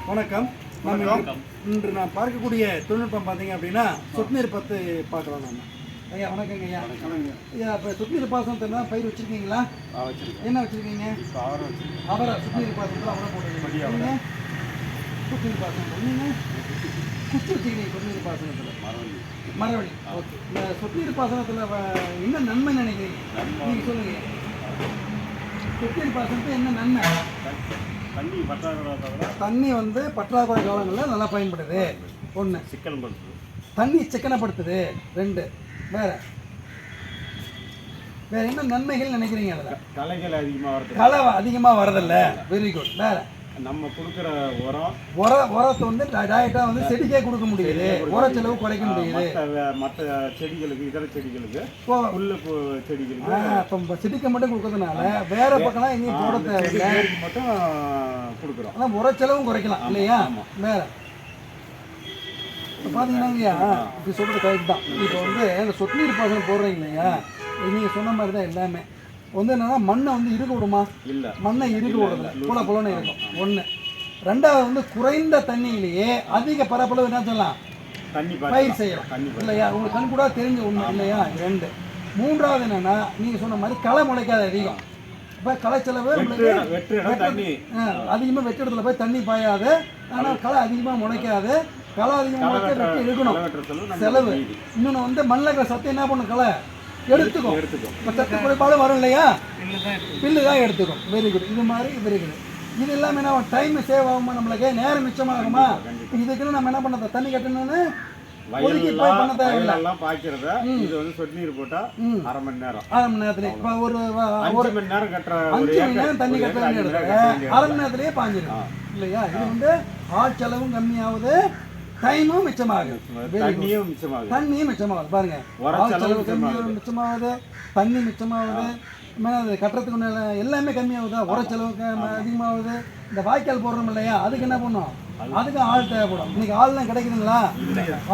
வணக்கம். இன்று நான் பார்க்கக்கூடிய தொழில்நுட்பம் பார்த்தீங்க அப்படின்னா சொட்டுநீர் பத்து பார்க்கலாம். நம்ம ஐயா வணக்கங்க ஐயா. ஐயா இப்போ சொட்டுநீர் பாசனத்தில் தான் பயிர் வச்சுருக்கீங்களா? என்ன வச்சுருக்கீங்க? அவரை சொட்டுநீர் பாசனத்தில் அவரை போட்டுருக்கீங்க. சொட்டுநீர் பாசனம் நீங்கள் குச்சி வச்சுக்கிறீங்க. சொட்டுநீர் பாசனத்தில் மரவள்ளி. ஓகே. இந்த சொட்டுநீர் பாசனத்தில் என்ன நன்மை நினைக்கிறீங்க நீங்கள் சொல்லுங்கள். சொட்டுநீர் பாசனத்துக்கு என்ன நன்மை? தண்ணி வந்து பற்றாக்குறை காலங்களில் நல்லா பயன்படுது. ஒன்று சிக்கனப்படுத்துது, தண்ணி சிக்கனப்படுத்துது. ரெண்டு வேற என்ன நன்மைகள் நினைக்கிறீங்க? அதில் களைகள் அதிகமாக வரதில்ல. Very good. வேற நம்ம கொடுக்குற உரத்தை வந்து டைரெக்டாக வந்து செடிக்கே கொடுக்க முடியுது. உர செலவு குறைக்க முடியுது. மற்ற செடிகளுக்கு இதர செடிகளுக்கு புல்லு செடிகளுக்கு இப்போ செடிக்கு மட்டும் கொடுக்கறதுனால வேற பக்கம்லாம் எங்கேயும் போட தேவையில்லை. மட்டும் கொடுக்குறோம். ஆனால் உர செலவும் குறைக்கலாம் இல்லையா? வேற இப்போ பார்த்தீங்கன்னா இப்படி சொல்கிறது கரெக்ட் தான். இப்போ வந்து இந்த சொட்டுநீர் பாசனம் போடுறீங்க இல்லையா, நீங்கள் சொன்ன மாதிரி தான் எல்லாமே வந்து என்னன்னா மண்ணை வந்து இருக்க விடுமா? இல்லை, மண்ணை இருக்க விடுறதில்ல. புல புலன்னு இருக்கும். ஒன்று. ரெண்டாவது வந்து குறைந்த தண்ணியிலேயே அதிக பரப்பளவு என்ன சொல்லலாம், பயிர் செய்யலாம் இல்லையா? உங்களுக்கு கண் கூட தெரிஞ்ச உண்மை இல்லையா? ரெண்டு. மூன்றாவது என்னன்னா நீங்கள் சொன்ன மாதிரி களை முளைக்காத அதிகம். இப்போ களை செலவு அதிகமாக வெட்ட இடத்துல போய் தண்ணி பாயாது. ஆனால் களை அதிகமாக முளைக்காது. களை அதிகமாக முளைக்க வெட்டி எடுக்கணும், செலவு. இன்னொன்று வந்து மண்ணில் சத்து என்ன பண்ணும், களை எடுத்துக்கும். இப்போ சத்து குறைபாடு வரும் இல்லையா, பில்லு தான் எடுத்துக்கும். Very good. இது மாதிரி வெரி குட். இது இல்லாமல் என்ன டைம் சேவ் ஆகுமா, நம்மளுக்கு நேரம் மிச்சமாகுமா? இதுக்குன்னு நம்ம என்ன பண்ண தண்ணி கட்டணும்னு ஒதுக்கி போய் பண்ண தேவையில்லை. இது வந்து சொட்டுநீர் போட்டா அரை மணி நேரத்துல இப்போ ஒரு 5 மணி நேரம் தண்ணி கட்ட வேண்டிய இடத்துல அரை மணி நேரத்திலேயே பாஞ்சிடும் இல்லையா? இது வந்து ஆள் செலவும் கம்மியாகுது, டைமும் மிச்சமாகுது, தண்ணியும் மிச்சமாகுது. பாருங்க, மிச்சமாகுது, தண்ணி மிச்சமாகுது, கட்டுறதுக்கு எல்லாமே கம்மியாகுதா? உர செலவு அதிகமாகுது. இந்த வாய்க்கால் போடுறோம் இல்லையா, அதுக்கு என்ன பண்ணும், அதுக்கு ஆள் தேவைப்படும். இன்னைக்கு ஆள்லாம் கிடைக்குதுங்களா?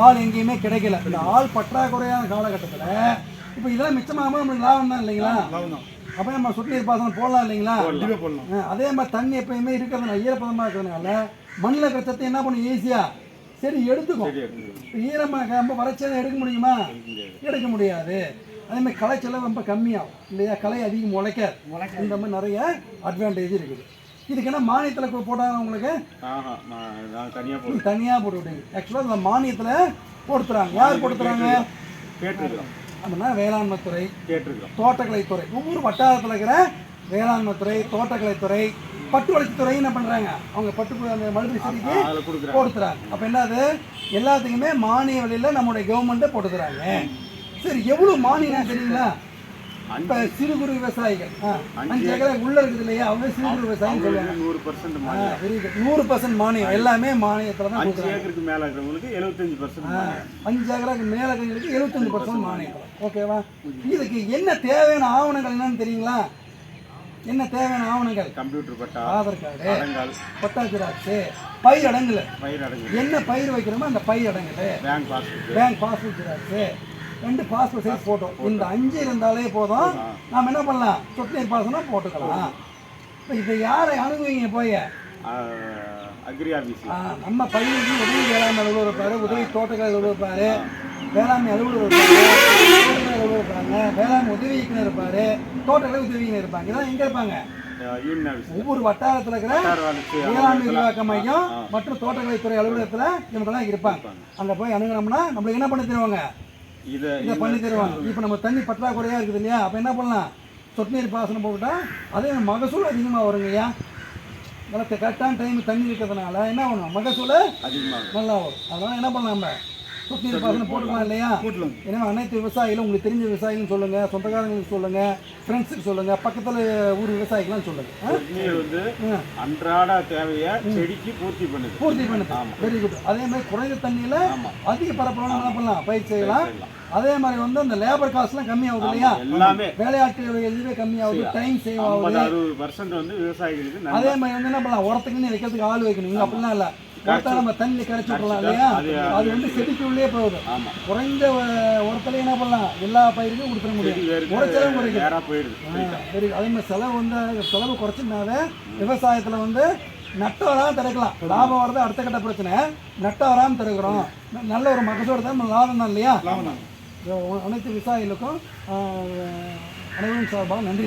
ஆள் எங்கேயுமே கிடைக்கல. இந்த ஆள் பற்றாக்குறையான காலகட்டத்தில் இப்போ இதெல்லாம் மிச்சமாகாமல் நம்மளுக்கு லாபம் தான் இல்லைங்களா? அப்போ நம்ம சொட்டுநீர் பாசனம் போடலாம் இல்லைங்களா? அதே மாதிரி தண்ணி எப்பயுமே இருக்கிறதுனால ஈரப்பதமாக இருக்கிறதுனால மண்ணில் இருக்கிற சத்து என்ன பண்ணும், ஈஸியாக சரி எடுத்துக்கும். ஈரமாக ரொம்ப வறட்சியாக எடுக்க முடியுமா? எடுக்க முடியாது. அதேமாதிரி களை செலவு ரொம்ப கம்மியாகும் இல்லையா? களை அதிகம் முளைக்காது. இந்த மாதிரி நிறைய அட்வான்டேஜ் இருக்குது. இதுக்கு என்ன மானியத்தில் போட்டாங்க உங்களுக்கு? தனியாக போட்டு விட்டீங்க. ஆக்சுவலாக இந்த மானியத்தில் போடுத்துறாங்க. யார் போடுத்துறாங்க? அப்படின்னா வேளாண்மைத்துறை, தோட்டக்கலைத்துறை, ஒவ்வொரு வட்டாரத்தில் இருக்கிற வேளாண்மைத்துறை, தோட்டக்கலைத்துறை, பட்டு வளர்ச்சித்துறை என்ன பண்ணுறாங்க, அவங்க பட்டு அந்த மல்பரி செடிக்கு போடுத்துறாங்க. அப்போ என்னது, எல்லாத்துக்குமே மானிய விலையில் நம்முடைய கவர்மெண்ட்டை போட்டுக்கிறாங்க. சரி, எவ்வளோ மானியம் தெரியுங்களா? இப்போ சிறு குறு விவசாயிகள் 5 ஏக்கர் உள்ள இருக்குது இல்லையா, அவங்க சிறு குறு விவசாயம் சொல்லுவாங்க. 100% மானியம். எல்லாமே மானியத்தில் தான் கொடுக்குறாங்க. 5 ஏக்கருக்கு மேலே இருக்கிறவங்களுக்கு 75% மானியம். ஓகேவா? இதுக்கு என்ன தேவையான ஆவணங்கள் என்னன்னு தெரியுங்களா? என்ன தேவையான ஆவணங்கள்? Computer patta, Aadhaar card, patta xerox, பயிர் அடங்கல், என்ன பயிர் வைக்கிறோமோ அந்த பயிர் அடங்கல், bank passbook xerox, 2 passport size photo. இந்த 5 இருந்தாலே போதும், நாம் என்ன பண்ணலாம், சொட்டுநீர் பாசனம் போட்டுக்கலாம். இப்போ இதை யாரை அணுகுவீங்க போய்? Agri office. நம்ம பயிருக்கு உதவி வேளாண்மை அலுவலர் இருப்பார், உதவி தோட்டக்கலை அலுவலர் இருப்பார், வேளாண்மை அலுவலர் இருப்பாங்க, வேளாண்மை உதவி இயக்குனர் இருப்பார், தோட்டக்கலை உதவி இயக்குனர் இருப்பாங்க. இதெல்லாம் எங்கே இருப்பாங்க? ஒவ்வொரு வட்டாரத்தில் இருக்கிற வேளாண்மை விரிவாக்க மையம் மற்றும் தோட்டக்கலைத்துறை அலுவலகத்தில் இவங்கெல்லாம் இருப்பாங்க. அங்கே போய் அணுகினோம்னா நம்மளுக்கு என்ன பண்ணி தருவாங்க, இதை பண்ணி தருவாங்க. இப்போ நம்ம தண்ணி பற்றாக்குறையாக இருக்குது இல்லையா, அப்போ என்ன பண்ணலாம், சொட்டுநீர் பாசனம் போட்டுட்டா அதே மகசூல் அதிகமாக வருங்கய்யா. நல்லா கரெக்டான டைம் தண்ணி இருக்கிறதுனால என்ன பண்ணுவோம், மகசூல் நல்லா வரும். அதனால் என்ன பண்ணலாம், நம்ம சொட்டுநீர் பாசனம் போட்டுக்கலாம் இல்லையா? ஏன்னா அனைத்து விவசாயிகளும், உங்களுக்கு தெரிஞ்ச விவசாயிகளும் சொல்லுங்கள், சொந்தக்காரங்களுக்கு சொல்லுங்கள், ஃப்ரெண்ட்ஸுக்கு சொல்லுங்கள், பக்கத்தில் ஊர் விவசாயிகள்லாம் சொல்லுங்கள். அன்றாட தேவையை செடிக்கு பூர்த்தி பண்ணுது. Very good. அதே மாதிரி குறைந்த தண்ணியில் அதிக பரப்பளவு என்ன பண்ணலாம், பயிர் செய்யலாம். அதே மாதிரி வந்து அந்த லேபர் காஸ்ட்லாம் கம்மியாகுது இல்லையா? வேலையாட்கள் இதுவே கம்மியாகுது, டைம் சேவ் ஆகுது. 60% வந்து விவசாயிகளுக்கு. அதே மாதிரி வந்து என்ன பண்ணலாம், உரத்துக்குன்னு வைக்கிறதுக்கு ஆள் வைக்கணும். இங்கே அப்படிலாம் இல்லை, கரெக்டாக நம்ம தண்ணி கரைச்சி விடலாம் இல்லையா? அது வந்து செடிக்கு உள்ளே போகுது. குறைந்த உரத்துல என்ன பண்ணலாம், எல்லா பயிருக்கும் கொடுத்துட முடியும். உரச்செலவு குறைக்கும். அதே மாதிரி செலவு வந்து செலவு குறைச்சினாவே விவசாயத்தில் வந்து நட்ட வராமல் திறக்கலாம். லாபம் வரது அடுத்த கட்ட பிரச்சனை. நட்ட வராமல் திறக்கிறோம். நல்ல ஒரு மகசூடு தான், லாபம் தான் இல்லையா? அனைத்து விவசாயிகளுக்கும் அனைவரும் சார்பாக நன்றி.